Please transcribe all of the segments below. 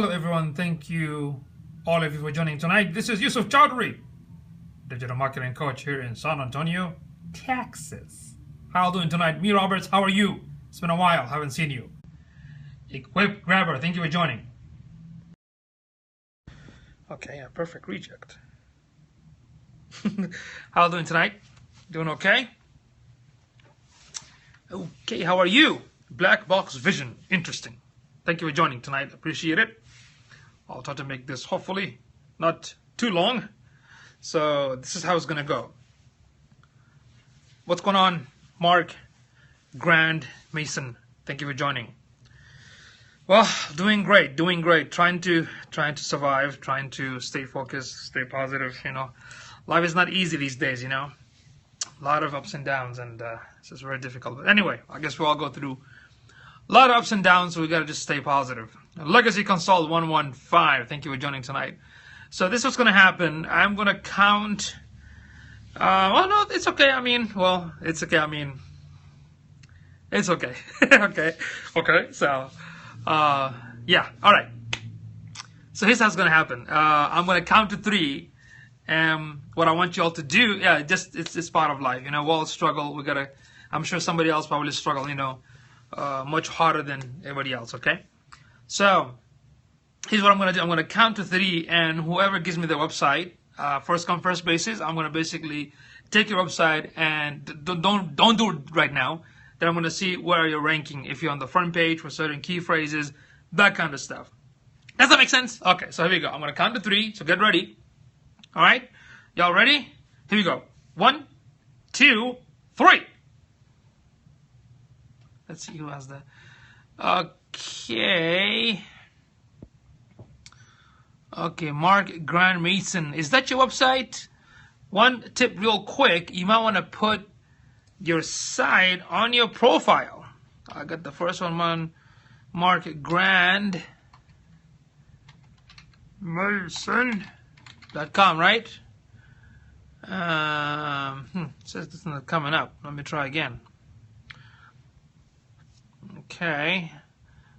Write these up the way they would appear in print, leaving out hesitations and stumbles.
Hello everyone, thank you all of you for joining tonight. This is Yusuf Chowdhury, digital marketing coach here in San Antonio, Texas. How are you doing tonight? Me Roberts, how are you? It's been a while, haven't seen you. Equip Grabber, thank you for joining. Okay, yeah, perfect reject. How are you doing tonight? Doing okay? Okay, how are you? Black box vision, interesting. Thank you for joining tonight. Appreciate it. I'll try to make this hopefully not too long. So this is how it's gonna go. What's going on, Mark, Grand, Mason? Thank you for joining. Well, doing great. Trying to survive, trying to stay focused, stay positive. You know, life is not easy these days. You know, a lot of ups and downs, and it's just very difficult. But anyway, I guess we all go through a lot of ups and downs, so we gotta just stay positive. Legacy Consult 115, thank you for joining tonight. So this is what's gonna happen. I'm gonna count. Well, no, it's okay. It's okay. It's okay. okay. So, yeah. All right. So here's how it's gonna happen. I'm gonna count to 3. What I want you all to do, it's part of life. You know, we'll all struggle. I'm sure somebody else probably struggle. You know. Much harder than everybody else, okay? So, here's what I'm going to do. I'm going to count to 3, and whoever gives me the website, first come, first basis, I'm going to basically take your website, and don't do it right now. Then I'm going to see where you're ranking, if you're on the front page for certain key phrases, that kind of stuff. Does that make sense? Okay, so here we go. I'm going to count to 3, so get ready. All right? Y'all ready? Here we go. 1, 2, 3. Let's see who has that. Okay, Mark Grand Mason. Is that your website? One tip real quick. You might want to put your site on your profile. I got the first one on Mark Grand Mason.com, right? It says it's not coming up. Let me try again. Okay,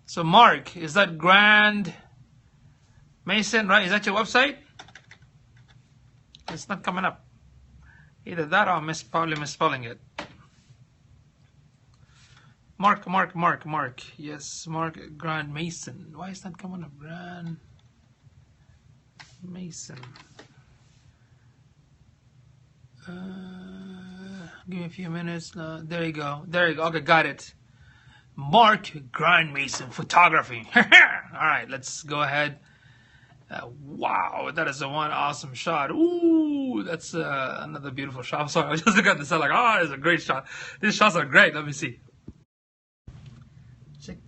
so Mark, is that Grand Mason, right? Is that your website? It's not coming up. Either that or I'm probably misspelling it. Mark. Yes, Mark Grand Mason. Why is that coming up? Grand Mason. Give me a few minutes. There you go. Okay, got it. Mark Grand Mason Photography. All right, let's go ahead. Wow, that is one awesome shot. Ooh, that's another beautiful shot. I'm sorry, I just look at this. I'm like, oh, it's a great shot. These shots are great. Let me see.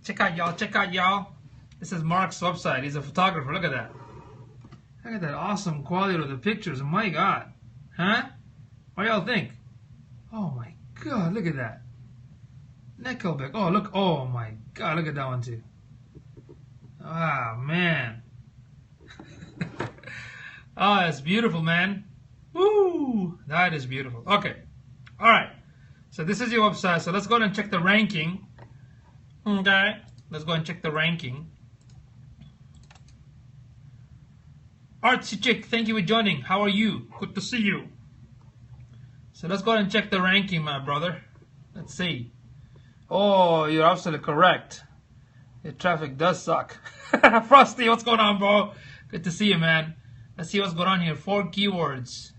Check out y'all. This is Mark's website. He's a photographer. Look at that. Look at that awesome quality of the pictures. My God, huh? What y'all think? Oh my God, look at that. Nickelback. Oh, look. Oh, my God. Look at that one, too. Ah, man. Oh, that's beautiful, man. Woo! That is beautiful. Okay. All right. So this is your website. So let's go ahead and check the ranking. Okay. Let's go and check the ranking. Artsy Chick, thank you for joining. How are you? Good to see you. So let's go ahead and check the ranking, my brother. Let's see. Oh, you're absolutely correct. Your traffic does suck. Frosty, what's going on, bro? Good to see you, man. Let's see what's going on here. 4 keywords.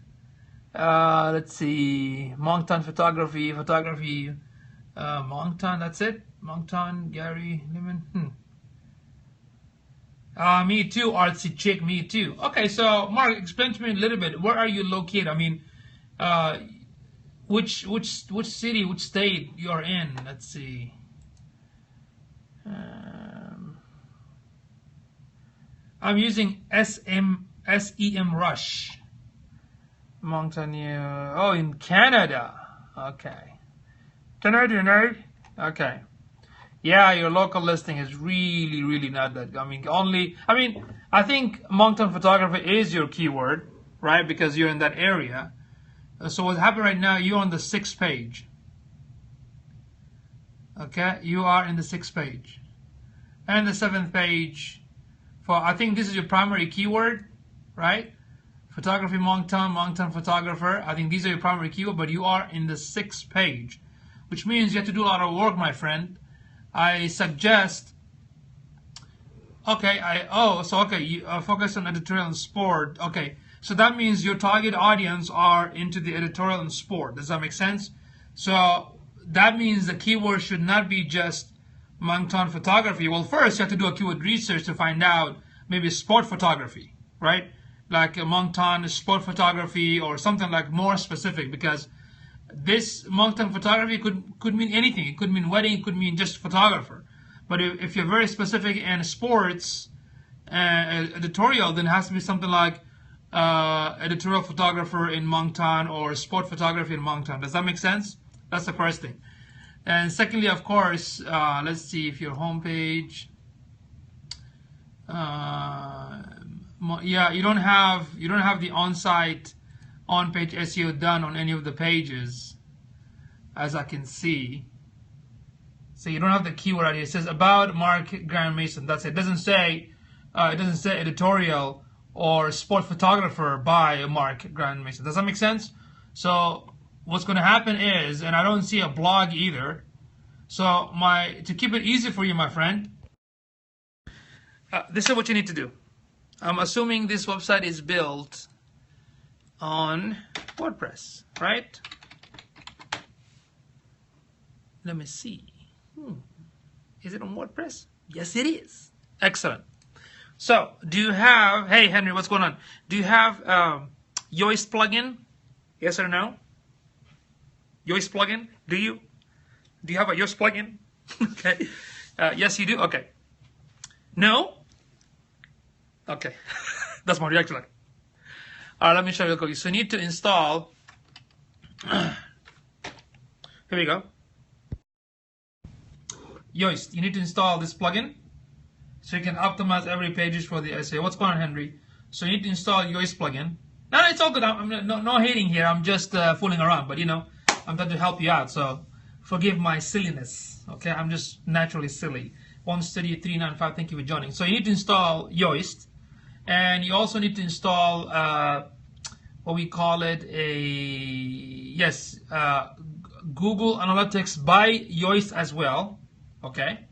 Let's see. Moncton photography. Moncton, that's it? Moncton, Gary, Lemon. Me too, Artsy Chick, me too. Okay, so, Mark, explain to me a little bit. Where are you located? I mean, which city, which state you are in? Let's see. I'm using SEM Rush. Moncton, oh, in Canada. Okay. Canadian, eh? Okay. Yeah, your local listing is really not that. I think Moncton photography is your keyword, right? Because you're in that area. So what's happening right now, you're on the 6th page. Okay, you are in the 6th page. And the 7th page I think this is your primary keyword, right? Photography Moncton, Moncton photographer. I think these are your primary keyword, but you are in the 6th page, which means you have to do a lot of work, my friend. I suggest, okay, you focus on editorial and sport. Okay, so that means your target audience are into the editorial and sport. Does that make sense? So that means the keyword should not be just Moncton photography. Well, first you have to do a keyword research to find out maybe sport photography, right? Like a Moncton sport photography or something like more specific, because this Moncton photography could mean anything. It could mean wedding, it could mean just photographer. But if you're very specific in sports editorial, then it has to be something like editorial photographer in Moncton or sport photography in Moncton. Does that make sense? That's the first thing. And secondly, of course, let's see if your homepage. Yeah, you don't have the on-page SEO done on any of the pages, as I can see. So you don't have the keyword ID. It says about Mark Graham Mason. That's it. It doesn't say editorial or sport photographer by Mark Graham Mason. Does that make sense? So what's going to happen is, and I don't see a blog either. So to keep it easy for you, my friend, this is what you need to do. I'm assuming this website is built on WordPress, right? Let me see. Is it on WordPress? Yes, it is. Excellent. So, do you have, hey Henry, what's going on? Do you have Yoast plugin? Yes or no? Yoast plugin? Do you have a Yoast plugin? Okay. Yes, you do? Okay. No? Okay. That's my reaction. Alright, let me show you real quick. So you need to install, here we go. Yoast. You need to install this plugin so you can optimize every pages for the SEO. What's going on, Henry? So you need to install Yoast plugin. No, it's all good. I'm no hating here. I'm just fooling around. But, I'm trying to help you out. So forgive my silliness. Okay, I'm just naturally silly. 1study395, thank you for joining. So you need to install Yoast. And you also need to install what we call it Google Analytics by Yoast as well. Okay.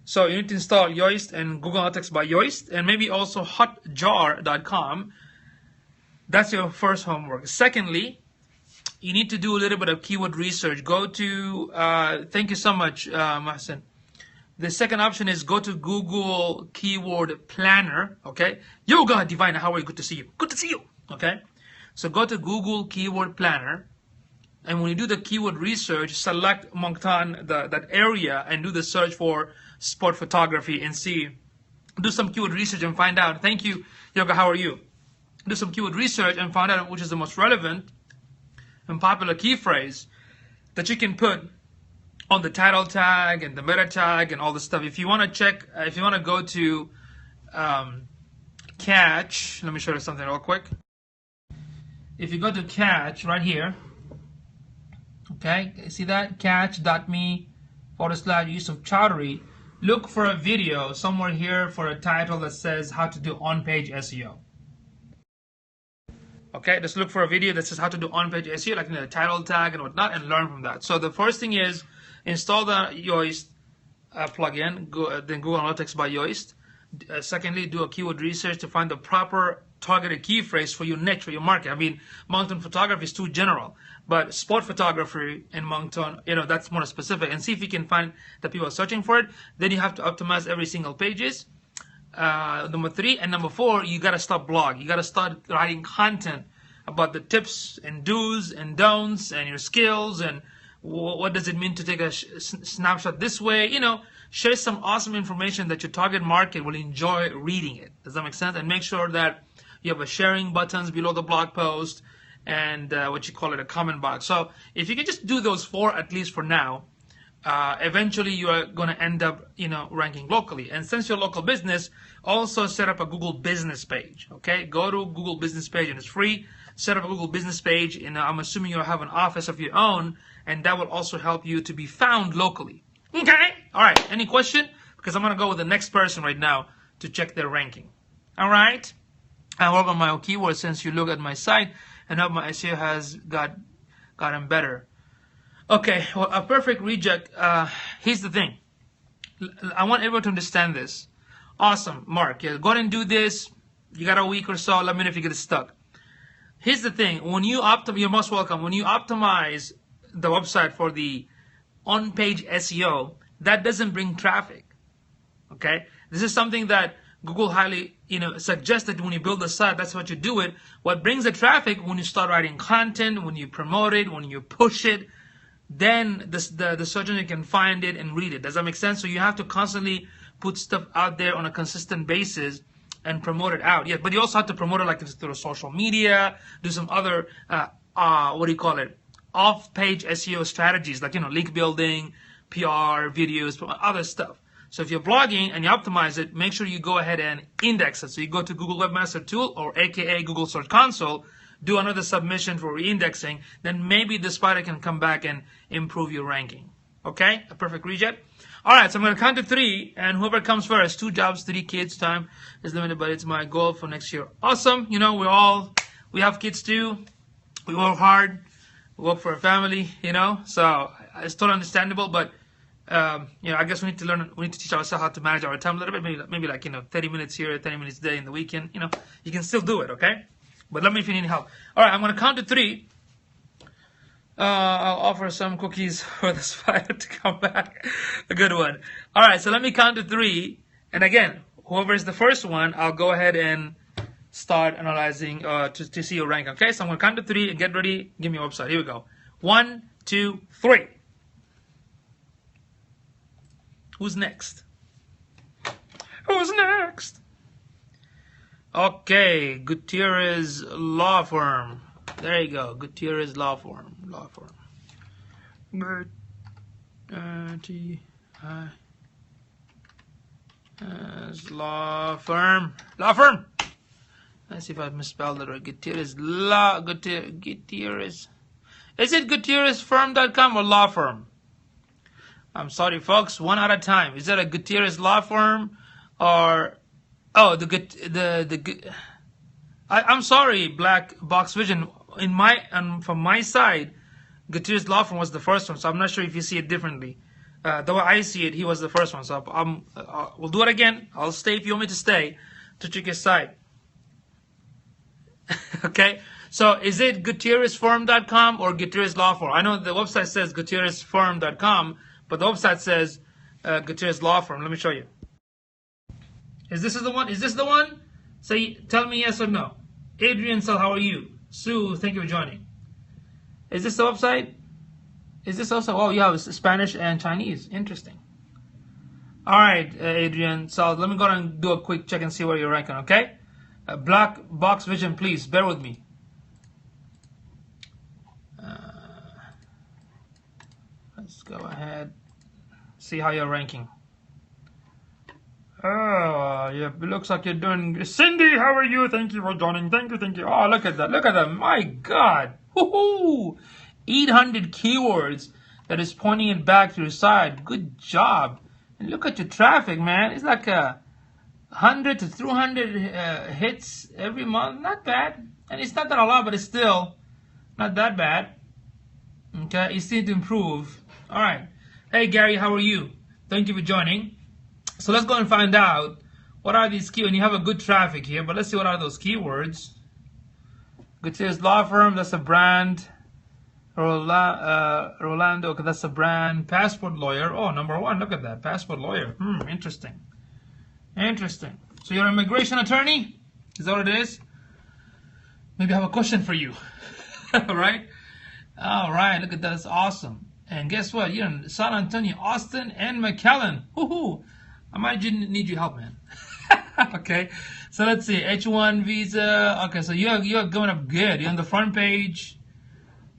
So you need to install Yoast and Google Analytics by Yoast, and maybe also hotjar.com. That's your first homework. Secondly, you need to do a little bit of keyword research. Go to, thank you so much, Mahsen. The second option is go to Google Keyword Planner, okay? Yoga Divine, how are you? Good to see you. Good to see you, okay? So go to Google Keyword Planner, and when you do the keyword research, select Moncton, that area, and do the search for sport photography and see. Do some keyword research and find out. Thank you, Yoga, how are you? Do some keyword research and find out which is the most relevant and popular key phrase that you can put on the title tag and the meta tag and all this stuff. If you want to check, if you want to go to Catch, let me show you something real quick. If you go to Catch right here, okay, see that? Catch.me/yusufchowdhury. Look for a video somewhere here for a title that says how to do on-page SEO. Okay, just look for a video that says how to do on-page SEO, like the title tag and whatnot, and learn from that. So the first thing is install the Yoast plugin, then Google Analytics by Yoast. Secondly, do a keyword research to find the proper targeted key phrase for your niche, for your market. I mean, Moncton photography is too general, but sport photography in Moncton, that's more specific. And see if you can find that people are searching for it. Then you have to optimize every single pages. Number 3 and number 4, you got to stop blog. You got to start writing content about the tips and do's and don'ts and your skills and what does it mean to take a snapshot this way. Share some awesome information that your target market will enjoy reading it. Does that make sense? And make sure that you have a sharing buttons below the blog post and what you call it, a comment box. So if you can just do those 4 at least for now, eventually you are going to end up, ranking locally. And since you're a local business, also set up a Google business page. Okay, go to Google business page and it's free. Set up a Google business page, and I'm assuming you'll have an office of your own, and that will also help you to be found locally. Okay, all right. Any question because I'm going to go with the next person right now to check their ranking. All right? I work on my keywords since you look at my site and hope my SEO has gotten better. Okay, well, a perfect reject. Here's the thing. I want everyone to understand this. Awesome, Mark. Yeah, go ahead and do this. You got a week or so. Let me know if you get stuck. Here's the thing. When you you're most welcome. When you optimize the website for the on-page SEO, that doesn't bring traffic. Okay, this is something that Google highly, suggests that when you build a site, that's what you do it. What brings the traffic when you start writing content, when you promote it, when you push it, then the search engine can find it and read it. Does that make sense? So you have to constantly put stuff out there on a consistent basis and promote it out. Yeah, but you also have to promote it like through social media, do some other off-page SEO strategies like link building, PR, videos, other stuff. So if you're blogging and you optimize it, make sure you go ahead and index it. So you go to Google Webmaster Tool or aka Google Search Console, do another submission for re-indexing, then maybe the spider can come back and improve your ranking. Okay? A perfect reject. All right, so I'm going to count to 3, and whoever comes first, 2 jobs, 3 kids, time is limited, but it's my goal for next year. Awesome. We have kids too. We work hard. We work for a family, so it's totally understandable, but I guess we need to teach ourselves how to manage our time a little bit, maybe 30 minutes here, 30 minutes a day in the weekend, you can still do it, okay? But let me know if you need help. All right, I'm going to count to 3. I'll offer some cookies for the spider to come back. A good one. All right, so let me count to 3. And again, whoever is the first one, I'll go ahead and start analyzing to see your rank. Okay, so I'm going to count to 3 and get ready. Give me your website. Here we go. 1, 2, 3. Who's next? Who's next? Okay, Gutierrez Law Firm. There you go, Gutierrez Law Firm. Law Firm. Let's see if I misspelled it right. Gutierrez. Is it GutierrezFirm.com or Law Firm? I'm sorry, folks. One at a time. Is that a Gutierrez Law Firm or I'm sorry, Black Box Vision. From my side, Gutierrez Law Firm was the first one, so I'm not sure if you see it differently. The way I see it, he was the first one. So we'll do it again. I'll stay if you want me to stay to check his site. Okay. So is it GutierrezFirm.com or Gutierrez Law Firm? I know the website says GutierrezFirm.com, but the website says Gutierrez Law Firm. Let me show you. Is this the one? Is this the one? Tell me yes or no. Adrian, how are you? Sue, thank you for joining. Is this the website? Is this also? Oh, yeah, it's Spanish and Chinese. Interesting. All right, Adrian. So let me go and do a quick check and see where you're ranking, okay? Black Box Vision, please, bear with me. Let's go ahead. See how you're ranking. Oh, yeah, it looks like you're doing. Cindy, how are you? Thank you for joining. Thank you. Oh, look at that. Look at that. My God. Woohoo! 800 keywords that is pointing it back to your side. Good job. And look at your traffic, man. It's like 100 to 200 hits every month. Not bad. And it's not that a lot, but it's still not that bad. Okay, you seem to improve. All right. Hey, Gary, how are you? Thank you for joining. So let's go and find out what are these keywords. And you have a good traffic here, but let's see what are those keywords. Gutierrez Law Firm, that's a brand. Rolando, okay, that's a brand. Passport Lawyer, oh, #1, look at that. Passport Lawyer, interesting. Interesting. So you're an immigration attorney? Is that what it is? Maybe I have a question for you. All right, look at that, that's awesome. And guess what? You're in San Antonio, Austin, and McAllen. Woohoo! I might need your help, man. Okay, so let's see. H1 visa. Okay, so you're going up good. You're on the front page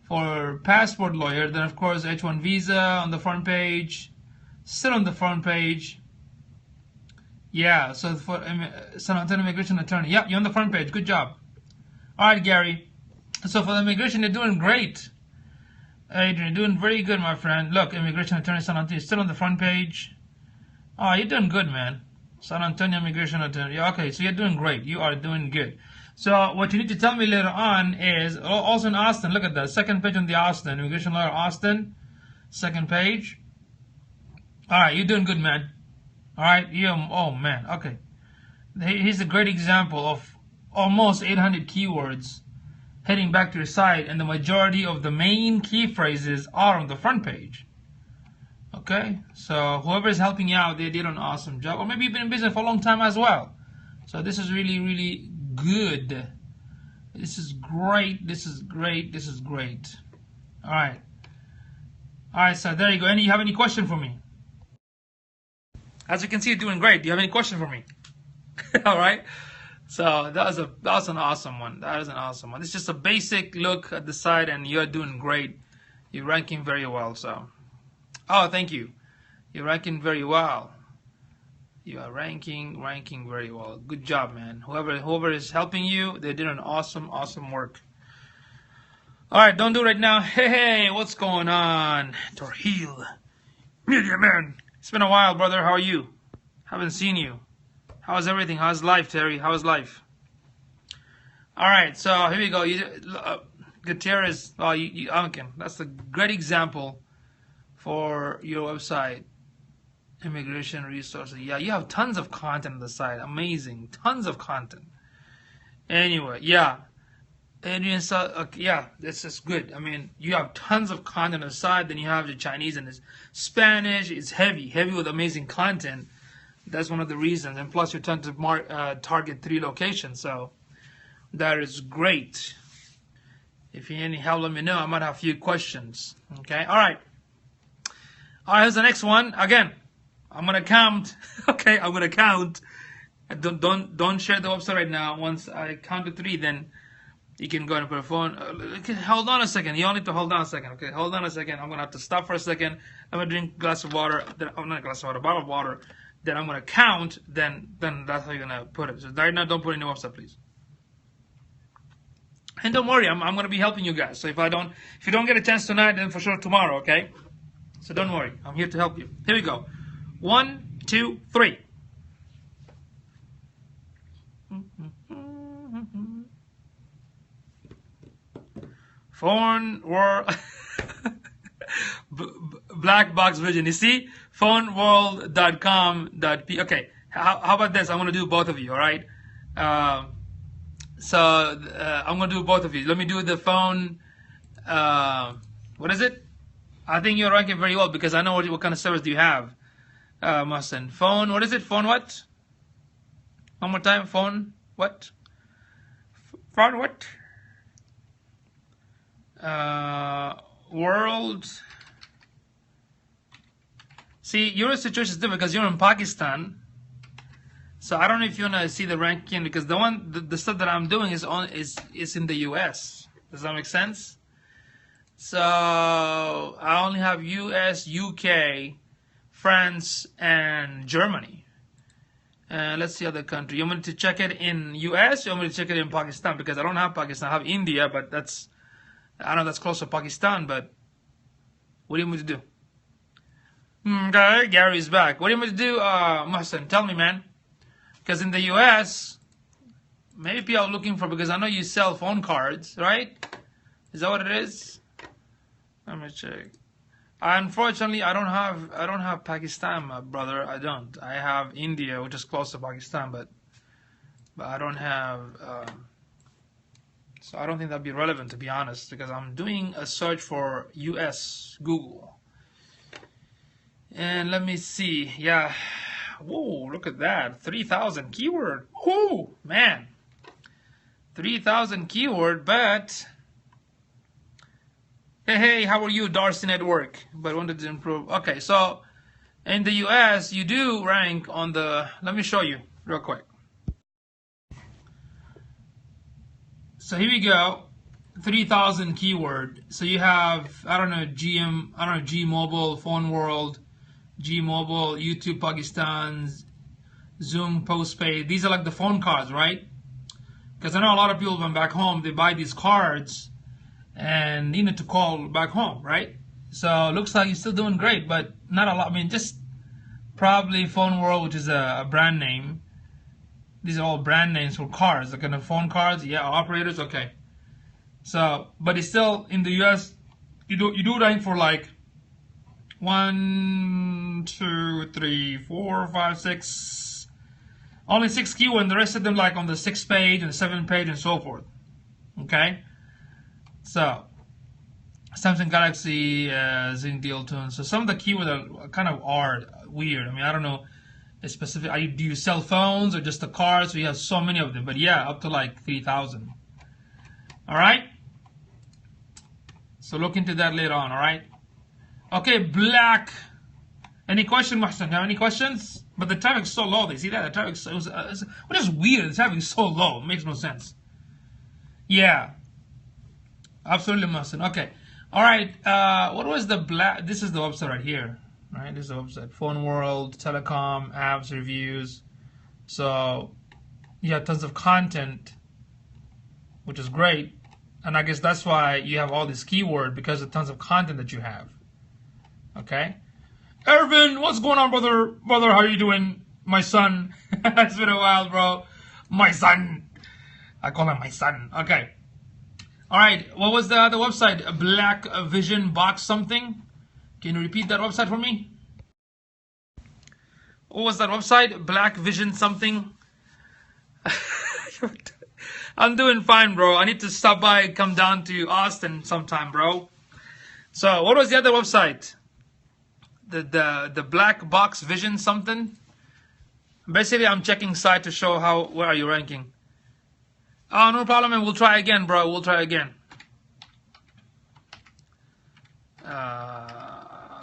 for Passport Lawyer. Then, of course, H1 visa on the front page. Still on the front page. Yeah, so for San Antonio Immigration Attorney. Yeah, you're on the front page. Good job. All right, Gary. So for the immigration, you're doing great. Adrian, you're doing very good, my friend. Look, Immigration Attorney San Antonio is still on the front page. Oh, you're doing good, man. San Antonio Immigration Attorney. Yeah, okay, so you're doing great. You are doing good. So what you need to tell me later on is also in Austin. Look at that second page on the Austin immigration lawyer Austin, second page. All right, you're doing good, man. All right, oh man, okay. Here's a great example of almost 800 keywords heading back to your site, and the majority of the main key phrases are on the front page. Okay, so whoever is helping you out, they did an awesome job. Or maybe you've been in business for a long time as well. So this is really, really good. This is great. This is great. This is great. All right. All right, so there you go. You have any question for me? As you can see, you're doing great. Do you have any question for me? All right. So that was an awesome one. That is an awesome one. It's just a basic look at the site, and you're doing great. You're ranking very well. So, oh, thank you. You're ranking very well. You are ranking very well. Good job, man. Whoever is helping you, they did an awesome work. All right, don't do it right now. Hey, what's going on? Torhil, media man. It's been a while, brother. How are you? Haven't seen you. How's everything? How's life, Terry? How's life? All right, so here we go. Gutierrez, okay, that's a great example for your website. Immigration resources. Yeah, you have tons of content on the site. Amazing. Tons of content. Anyway, yeah. Yeah, this is good. I mean, you have tons of content on the site. Then you have the Chinese and the Spanish. It's heavy with amazing content. That's one of the reasons. And plus, you're trying to target 3 locations. So that is great. If you need any help, let me know. I might have a few questions. Okay. All right. All right. Here's the next one. Again, I'm gonna count. Okay, I'm gonna count. Don't share the website right now. Once I count to 3, then you can go and put a phone. Hold on a second. You all need to hold on a second. Okay, hold on a second. I'm gonna have to stop for a second. I'm gonna drink a glass of water. Then, not a glass of water, a bottle of water. Then I'm gonna count. Then that's how you're gonna put it. So right now, don't put any website, please. And don't worry, I'm gonna be helping you guys. So if you don't get a chance tonight, then for sure tomorrow. Okay. So don't worry. I'm here to help you. Here we go. 1, 2, 3. Phone world, black box vision. You see, phoneworld.com.p. Okay, how about this? I'm gonna do both of you. All right. I'm gonna do both of you. Let me do the phone. What is it? I think you're ranking very well because I know what kind of service do you have. Mustang. Phone, what is it? Phone what? One more time. Phone what? Phone what? World. See, your situation is different because you're in Pakistan. So I don't know if you want to see the ranking because the stuff that I'm doing is in the US. Does that make sense? So I only have US, UK, France, and Germany. Let's see other country. You want me to check it in US? Or you want me to check it in Pakistan? Because I don't have Pakistan. I have India, but I know that's close to Pakistan. But what do you want me to do? Okay, Gary's back. What do you want me to do, Mohsen? Tell me, man. Because in the US, maybe people are looking for, because I know you sell phone cards, right? Is that what it is? Let me check. Unfortunately, I don't have Pakistan, my brother. I don't. I have India, which is close to Pakistan, but I don't have. So I don't think that'd be relevant, to be honest, because I'm doing a search for US Google. And let me see. Yeah. Whoa, look at that. 3,000 keyword. Whoo, man. 3,000 keyword, but. Hey, how are you, Darcy Network? But wanted to improve. Okay, so in the US, you do rank on the. Let me show you real quick. So here we go. 3,000 keyword. So you have, I don't know, G Mobile, Phone World, G Mobile, YouTube Pakistan, Zoom Postpaid. These are like the phone cards, right? Because I know a lot of people when back home, they buy these cards and you need to call back home, right? So it looks like you're still doing great, but not a lot. I mean, just Probably Phone World, which is a brand name. These are all brand names for cars. Like kind of phone cards, yeah, operators, okay. So, but it's still in the US. You do rank for like 1, 2, 3, 4, 5, 6. Only 6 keywords, and the rest of them like on the 6th page and 7th page and so forth. Okay. So, Samsung Galaxy, Zing Deal Tune. So some of the keywords are kind of weird. I mean, I don't know. It's specific. Do you sell phones or just the cars? So you have so many of them. But yeah, up to like 3,000. All right. So look into that later on. All right. Okay, black. Any question, Mohsen? Have any questions? But the traffic's so low. They see that the traffic's so, what is weird? The traffic's so low. It makes no sense. Yeah. Absolutely, Mohsen. Okay. All right. What was the black? This is the website right here. Right, this is the website. Phone World, Telecom, apps, reviews. So you have tons of content, which is great. And I guess that's why you have all this keyword, because of tons of content that you have. Okay. Irvin, what's going on, brother? Brother, how are you doing? My son. It's been a while, bro. My son. I call him my son. Okay. All right. What was the other website? Black Vision Box something. Can you repeat that website for me? What was that website? Black Vision something? I'm doing fine, bro. I need to stop by and come down to Austin sometime, bro. So, what was the other website? The Black Box Vision something? Basically, I'm checking site to show where are you ranking. Oh, no problem, and we'll try again, bro. We'll try again.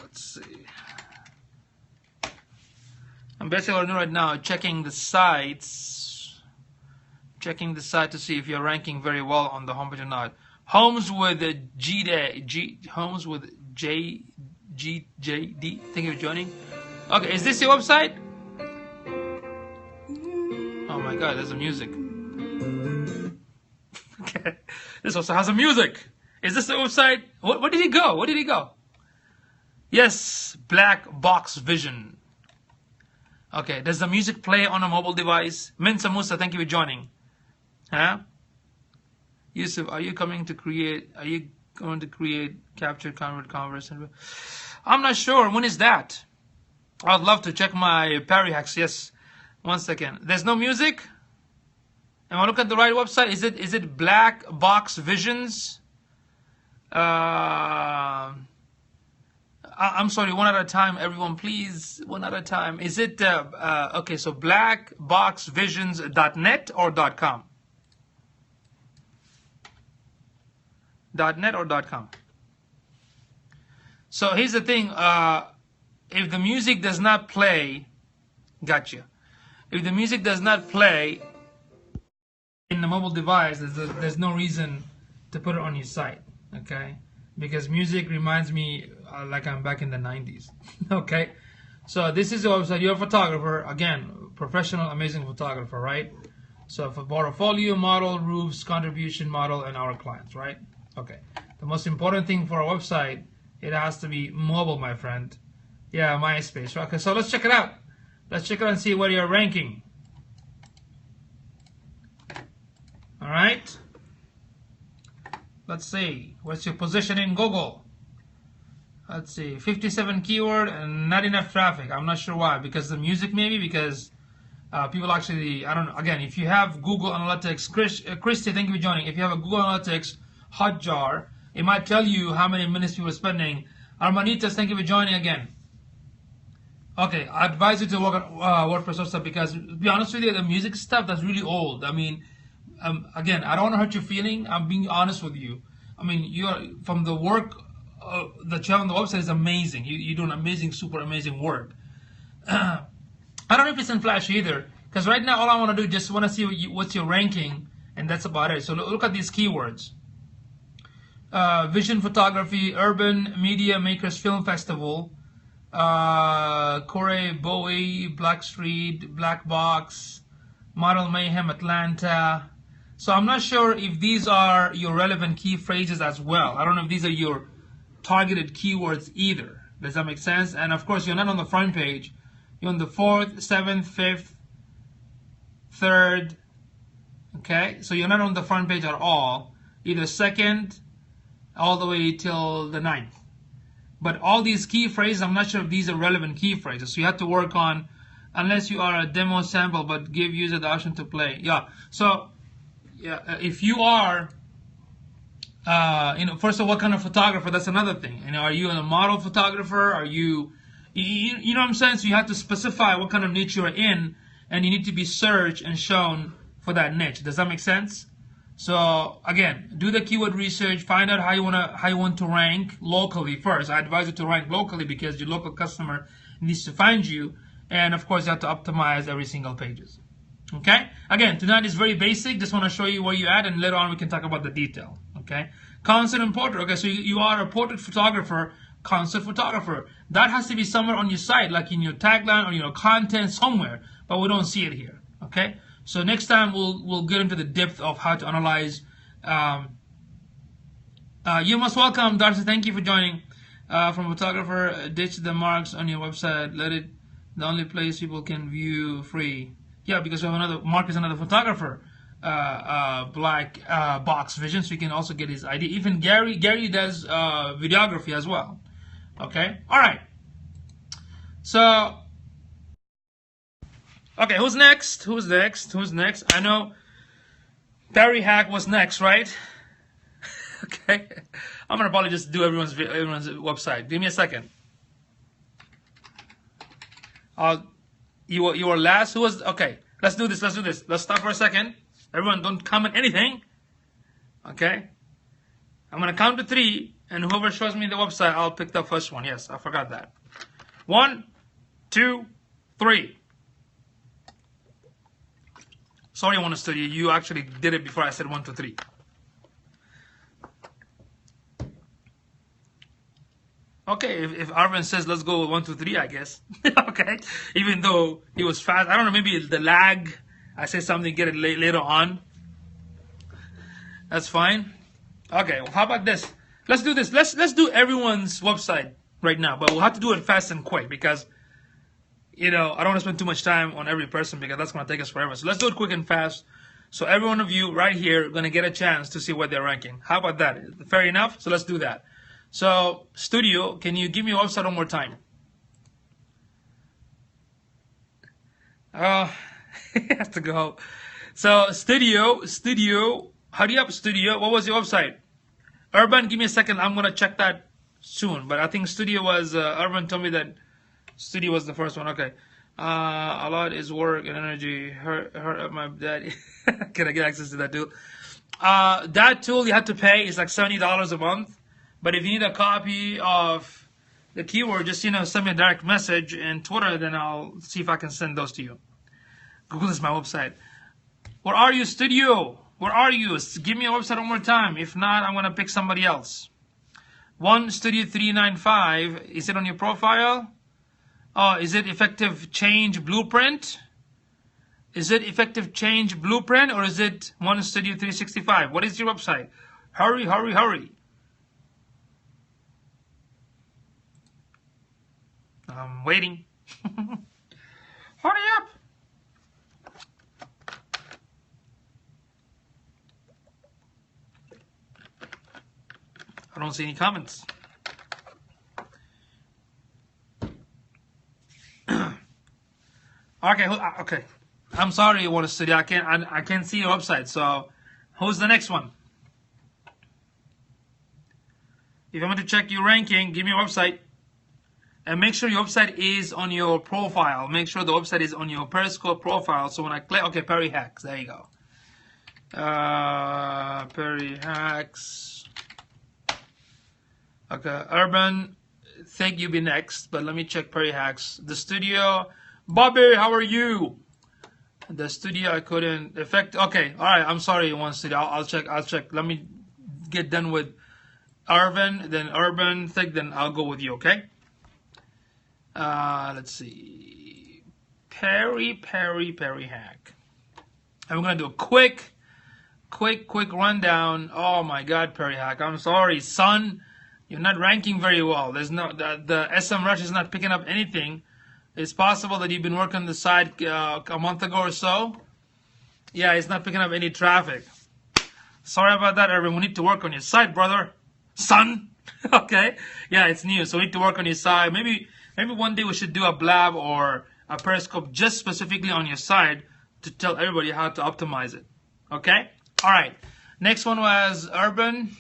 Let's see. I'm basically what I'm doing right now, checking the sites. Checking the site to see if you're ranking very well on the homepage or not. Homes with Homes with JD. Thank you for joining. Okay, is this your website? Oh my God, there's the music. Okay, this website has some music. Is this the website? Where did he go? Where did he go? Yes, Black Box Vision. Okay, does the music play on a mobile device? Minsa Musa, thank you for joining. Huh? Yusuf, are you going to create capture, convert, converse? I'm not sure. When is that? I'd love to check my Parry hacks. Yes. 1 second. There's no music? Am I looking at the right website? Is it Black Box Visions? I'm sorry, one at a time, everyone, please, one at a time. Is it, okay, so blackboxvisions.net or .com? .net or .com? So here's the thing, if the music does not play, gotcha. If the music does not play in the mobile device, there's no reason to put it on your site, okay? Because music reminds me like I'm back in the 90s. Okay, so this is the website. You're a photographer, again, professional, amazing photographer, right? So for portfolio, model, roofs, contribution model, and our clients, right? Okay, the most important thing for a website, it has to be mobile, my friend. Yeah, MySpace, right? Okay, so let's check it out. Let's check it out and see where you're ranking. All right. Let's see, what's your position in Google? Let's see, 57 keyword and not enough traffic. I'm not sure why, because the music maybe, because people actually, I don't know, again, if you have Google Analytics, Christy, thank you for joining. If you have a Google Analytics Hotjar, it might tell you how many minutes people are spending. Armanitas, thank you for joining again. Okay, I advise you to work on WordPress stuff, because to be honest with you, the music stuff, that's really old. I mean, again, I don't want to hurt your feeling. I'm being honest with you. I mean, you're from the work that you have on the website is amazing. You do an amazing, super amazing work. I don't know if it's in Flash either, because right now all I want to do just want to see what's your ranking, and that's about it. So look at these keywords: Vision Photography, Urban Media Makers Film Festival, Corey Bowie, Black Street, Black Box, Model Mayhem Atlanta. So I'm not sure if these are your relevant key phrases as well. I don't know if these are your targeted keywords either. Does that make sense? And of course, you're not on the front page. You're on the 4th, 7th, 5th, 3rd. Okay, so you're not on the front page at all. Either 2nd all the way till the 9th. But all these key phrases, I'm not sure if these are relevant key phrases. So you have to work on, unless you are a demo sample, but give user the option to play. Yeah. So yeah, if you are, first of all, what kind of photographer? That's another thing. Are you a model photographer? Are you know what I'm saying? So you have to specify what kind of niche you're in, and you need to be searched and shown for that niche. Does that make sense? So again, do the keyword research, find out how you want to rank locally first. I advise you to rank locally because your local customer needs to find you, and of course you have to optimize every single pages. Okay? Again, tonight is very basic. Just want to show you where you're at, and later on we can talk about the detail. Okay? Concert and portrait. Okay, so you are a portrait photographer, concert photographer. That has to be somewhere on your site, like in your tagline or your content somewhere, but we don't see it here. Okay? So next time we'll get into the depth of how to analyze. You're most welcome, Darcy. Thank you for joining. From photographer, ditch the marks on your website. Let it the only place people can view free. Yeah, because we have another Mark is another photographer. Black box vision, so you can also get his ID. Even Gary does videography as well. Okay, all right. So. Okay, who's next? Who's next? I know Perry Hack was next, right? Okay. I'm gonna probably just do everyone's website. Give me a second. You were last. Who was? Okay. Let's do this. Let's stop for a second. Everyone, don't comment anything. Okay. I'm gonna count to 3, and whoever shows me the website, I'll pick the first one. Yes, I forgot that. 1, 2, 3. Sorry, I want to study. You actually did it before I said 1, 2, 3. Okay, if Arvin says let's go with 1, 2, 3, I guess. Okay, even though he was fast, I don't know. Maybe the lag. I say something, get it later on. That's fine. Okay, well, how about this? Let's do this. Let's do everyone's website right now, but we'll have to do it fast and quick because. I don't want to spend too much time on every person because that's going to take us forever. So let's do it quick and fast. So every one of you right here are going to get a chance to see what they're ranking. How about that? Fair enough? So let's do that. So Studio, can you give me your website one more time? Oh, he has to go. So Studio, how do you have Studio? What was your website? Urban, give me a second. I'm going to check that soon. But I think Studio was, Urban told me that Studio was the first one. Okay. A lot is work and energy. Hurt my daddy. Can I get access to that tool? That tool you have to pay is like $70 a month. But if you need a copy of the keyword, just send me a direct message in Twitter, then I'll see if I can send those to you. Google is my website. Where are you, Studio? Where are you? Give me a website one more time. If not, I'm gonna pick somebody else. 1Studio395. Is it on your profile? Oh, is it Effective Change Blueprint? Is it Effective Change Blueprint or is it 1Studio365? What is your website? Hurry, hurry, hurry. I'm waiting. Hurry up. I don't see any comments. Okay. I'm sorry, you want to study. I can't see your website. So, who's the next one? If you want to check your ranking, give me your website, and make sure your website is on your profile. Make sure the website is on your Periscope profile. So when I click, okay, Perry Hacks. There you go. Perry Hacks. Okay, Urban. Think you'll be next, but let me check Perry Hacks. The Studio. Bobby, how are you? The Studio, I couldn't effect. Okay, all right. I'm sorry, One Studio. I'll check. Let me get done with Arvin, then Urban, Thick, then I'll go with you. Okay. Let's see. Perry Hack. And we're gonna do a quick rundown. Oh my God, Perry Hack. I'm sorry, son. You're not ranking very well. There's no the SM Rush is not picking up anything. It's possible that you've been working on the site a month ago or so. Yeah, it's not picking up any traffic. Sorry about that, Irvin. We need to work on your site, brother. Son. Okay. Yeah, it's new, so we need to work on your site. Maybe one day we should do a blab or a Periscope just specifically on your site to tell everybody how to optimize it. Okay? All right. Next one was Urban.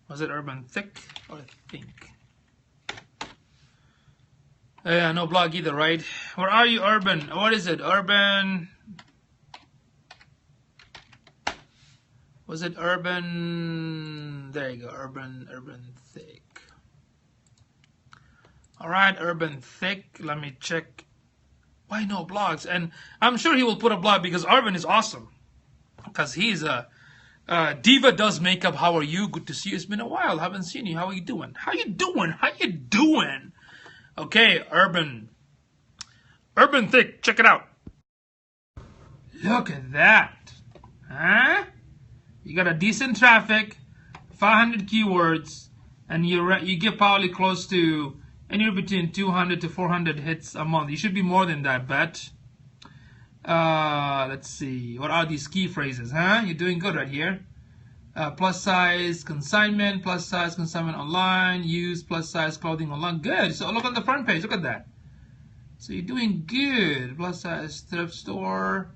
Was it Urban Thick or Think? Yeah, no blog either, right? Where are you, Urban? What is it? Urban. Was it Urban? There you go. Urban Thick. All right, Urban Thick. Let me check. Why no blogs? And I'm sure he will put a blog because Urban is awesome. Because he's a Diva does makeup. How are you? Good to see you. It's been a while. Haven't seen you. How are you doing? How you doing? How you doing? Okay, Urban Thick, check it out. Look at that. Huh? You got a decent traffic, 500 keywords, and you get probably close to anywhere between 200 to 400 hits a month. You should be more than that, bet. Let's see. What are these key phrases, huh? You're doing good right here. Plus size consignment, plus size consignment online, use plus size clothing online. Good. So look on the front page. Look at that. So you're doing good. Plus size thrift store,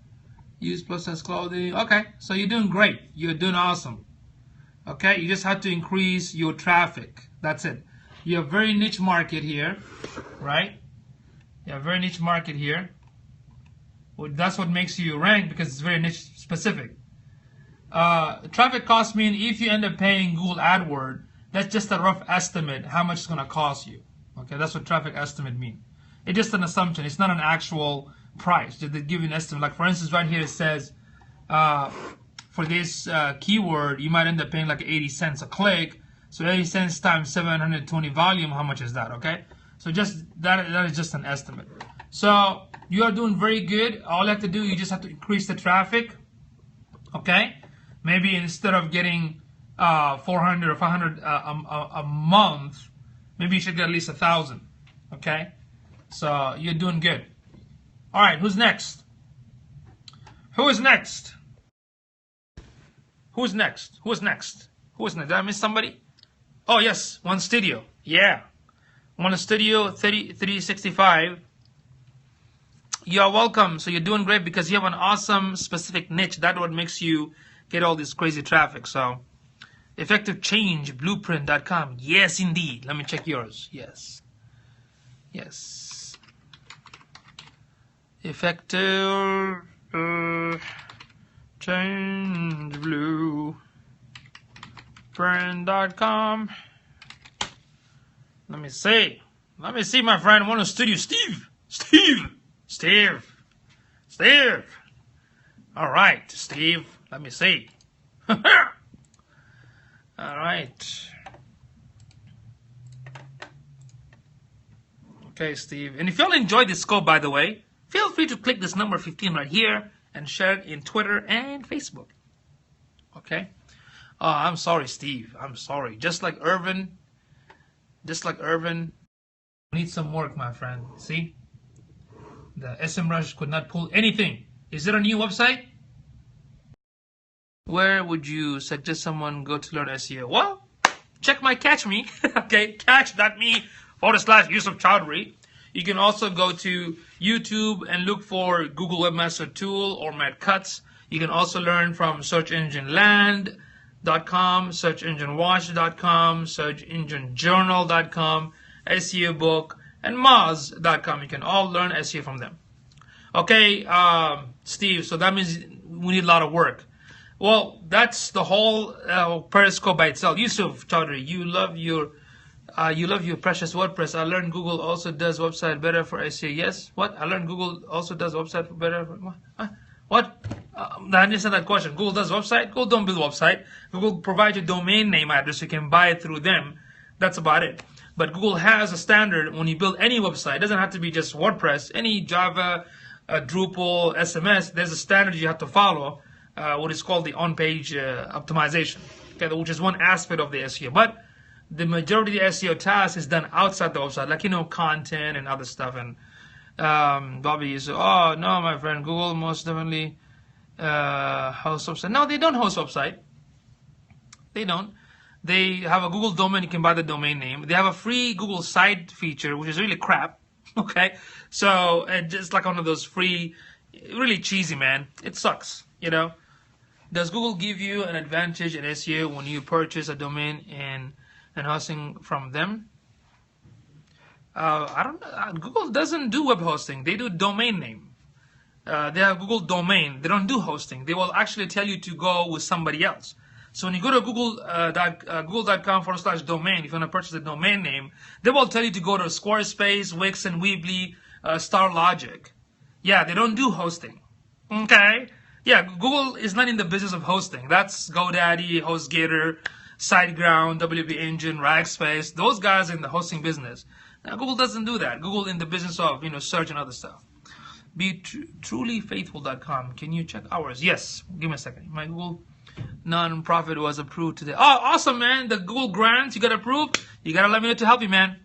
use plus size clothing. Okay. So you're doing great. You're doing awesome. Okay. You just have to increase your traffic. That's it. You have very niche market here, right? You have very niche market here. Well, that's what makes you rank because it's very niche specific. Traffic cost mean if you end up paying Google AdWords, that's just a rough estimate how much it's going to cost you. Okay, that's what traffic estimate mean. It's just an assumption. It's not an actual price. They give you an estimate. Like for instance, right here it says for this keyword, you might end up paying like 80 cents a click. So 80 cents times 720 volume, how much is that? Okay, so just that is just an estimate. So you are doing very good. All you have to do, you just have to increase the traffic. Okay. Maybe instead of getting 400 or 500 a month, maybe you should get at least 1,000. Okay, so you're doing good. All right, who's next? Who is next? Who's next? Who's next? Who's next? Did I miss somebody? Oh yes, One Studio. Yeah, One Studio 365. You are welcome. So you're doing great because you have an awesome specific niche. That's what makes you get all this crazy traffic. So effectivechangeblueprint.com. Yes, indeed. Let me check yours. Yes. Yes. Effective changeblueprint.com. Let me see. Let me see, my friend. One Studio. Steve. All right, Steve. Let me see. All right. Okay, Steve. And if you all enjoyed this scope, by the way, feel free to click this number 15 right here and share it in Twitter and Facebook. Okay? Oh, I'm sorry, Steve. I'm sorry. Just like Irvin, need some work, my friend. See? The SEMrush could not pull anything. Is there a new website? Where would you suggest someone go to learn SEO? Well, check my Catch Me. Okay, catch.me/yusufchowdhury. You can also go to YouTube and look for Google Webmaster Tool or Matt Cutts. You can also learn from searchengineland.com, searchenginewatch.com, searchenginejournal.com, SEO book, and Moz.com. You can all learn SEO from them. Okay, Steve, so that means we need a lot of work. Well, that's the whole Periscope by itself. Yusuf Chowdhury, you love your precious WordPress. I learned Google also does website better for SEO. Yes. What? I learned Google also does website better. What? I understand that question. Google does website. Google don't build website. Google provides a domain name address. You can buy it through them. That's about it. But Google has a standard when you build any website. It doesn't have to be just WordPress. Any Java, Drupal, SMS. There's a standard you have to follow. What is called the on-page optimization, okay, which is one aspect of the SEO. But the majority of the SEO task is done outside the website, like, content and other stuff. And Bobby is, oh no, my friend, Google most definitely host website. No, they don't host website. They don't. They have a Google domain. You can buy the domain name. They have a free Google site feature, which is really crap. Okay, so just like one of those free, really cheesy, man. It sucks. Does Google give you an advantage in SEO when you purchase a domain and hosting from them? I don't know. Google doesn't do web hosting. They do domain name. They have Google domain. They don't do hosting. They will actually tell you to go with somebody else. So when you go to google.com/domain, if you want to purchase a domain name, they will tell you to go to Squarespace, Wix, and Weebly, StarLogic. Yeah, they don't do hosting. Okay? Yeah, Google is not in the business of hosting. That's GoDaddy, HostGator, SiteGround, WP Engine, Rackspace. Those guys are in the hosting business. Now, Google doesn't do that. Google in the business of, search and other stuff. Be trulyfaithful.com. Can you check hours? Yes. Give me a second. My Google non-profit was approved today. Oh, awesome, man. The Google grants you got approved. You got to let me know to help you, man.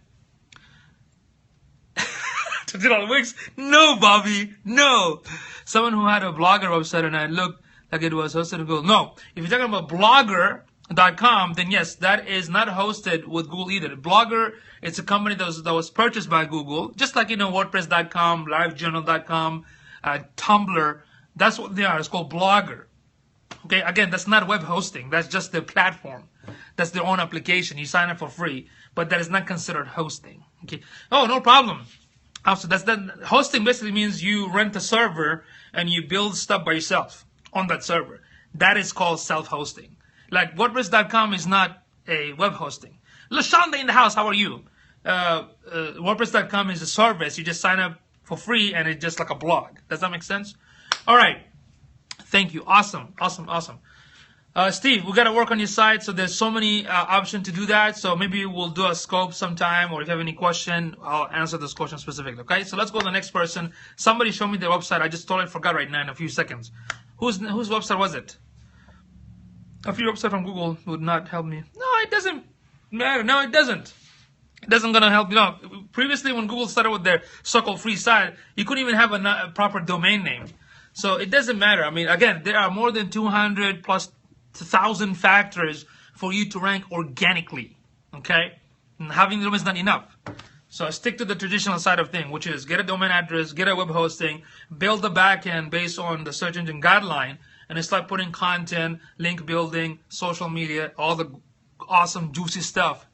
$20 Wix? No, Bobby. No. Someone who had a Blogger website and I looked like it was hosted on Google. No. If you're talking about Blogger.com, then yes, that is not hosted with Google either. Blogger, it's a company that was purchased by Google. Just like, WordPress.com, LiveJournal.com, Tumblr. That's what they are. It's called Blogger. Okay, again, that's not web hosting. That's just the platform. That's their own application. You sign up for free, but that is not considered hosting. Okay. Oh, no problem. Also, hosting basically means you rent a server and you build stuff by yourself on that server. That is called self-hosting. Like WordPress.com is not a web hosting. LaShonda in the house, how are you? WordPress.com is a service. You just sign up for free and it's just like a blog. Does that make sense? All right. Thank you. Awesome. Steve, we got to work on your site. So there's so many options to do that. So maybe we'll do a scope sometime, or if you have any question, I'll answer this question specifically. Okay. So let's go to the next person. Somebody show me their website. I just totally forgot right now in a few seconds. Whose website was it? A free website from Google would not help me. No, it doesn't matter. No, it doesn't. It doesn't gonna help. Previously when Google started with their so-called free site, you couldn't even have a proper domain name. So it doesn't matter. I mean, again, there are more than 200 plus 1,000 factors for you to rank organically. Okay, and having them is not enough. So stick to the traditional side of things, which is get a domain address, get a web hosting, build the backend based on the search engine guideline, and then start putting content, link building, social media, all the awesome juicy stuff.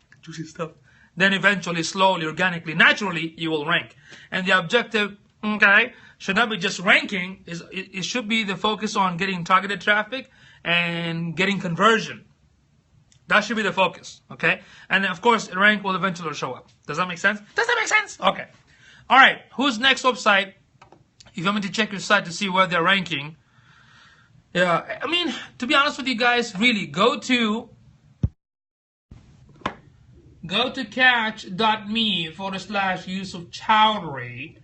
Then eventually, slowly, organically, naturally, you will rank. And the objective, okay, should not be just ranking. It should be the focus on getting targeted traffic and getting conversion. That should be the focus, okay? And of course, rank will eventually show up. Does that make sense? Does that make sense? Okay. All right. Who's next website? If you want me to check your site to see where they're ranking. Yeah, I mean, to be honest with you guys, really, go to catch.me/yusufchowdhury.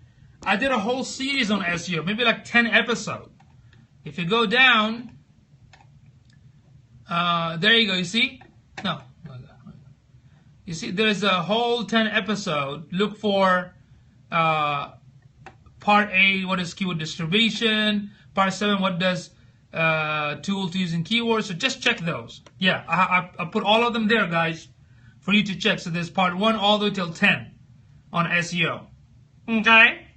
I did a whole series on SEO, maybe like 10 episodes. If you go down, there you go, you see? No. You see, there's a whole 10 episode. Look for part A, what is keyword distribution? Part 7, what does tool to using keywords? So just check those. Yeah, I put all of them there, guys, for you to check. So there's part 1 all the way till 10 on SEO. Okay?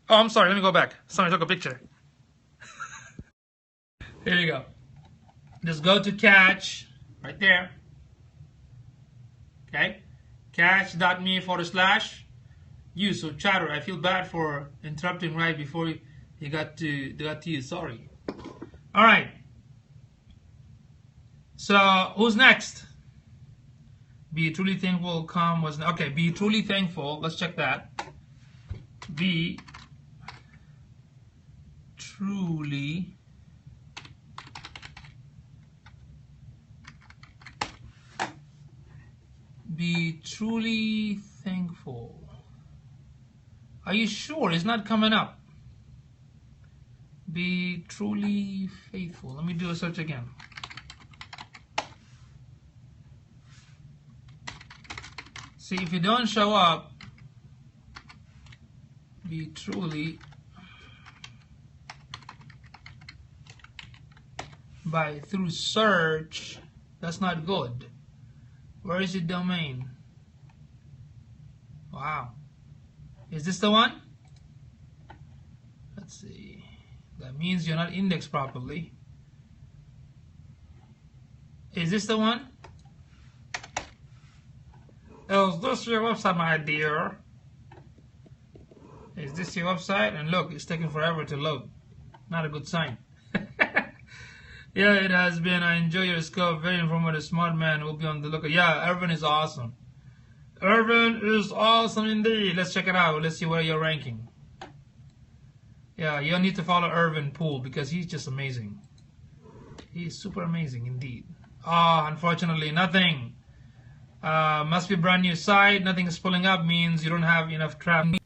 Oh, I'm sorry. Let me go back. Somebody took a picture. Here you go. Just go to Catch, right there. Okay? Catch.me/yusufchowdhury. I feel bad for interrupting right before you got to you. Sorry. All right. So, who's next? Be truly thankful. Calm was okay. Be truly thankful. Let's check that. Be truly thankful. Are you sure it's not coming up? Be truly faithful. Let me do a search again. See, if you don't show up, be truly through search, that's not good. Where is your domain? Wow. Is this the one? Let's see. That means you're not indexed properly. Is this the one? Is this your website, my dear? Is this your website? And look, it's taking forever to load. Not a good sign. Yeah, it has been. I enjoy your scope. Very informative, smart man. We'll be on the lookout. Yeah, Irvin is awesome. Irvin is awesome indeed. Let's check it out. Let's see where you're ranking. Yeah, you'll need to follow Irvin Poole because he's just amazing. He's super amazing indeed. Unfortunately, nothing. Must be a brand new site. Nothing is pulling up means you don't have enough traffic.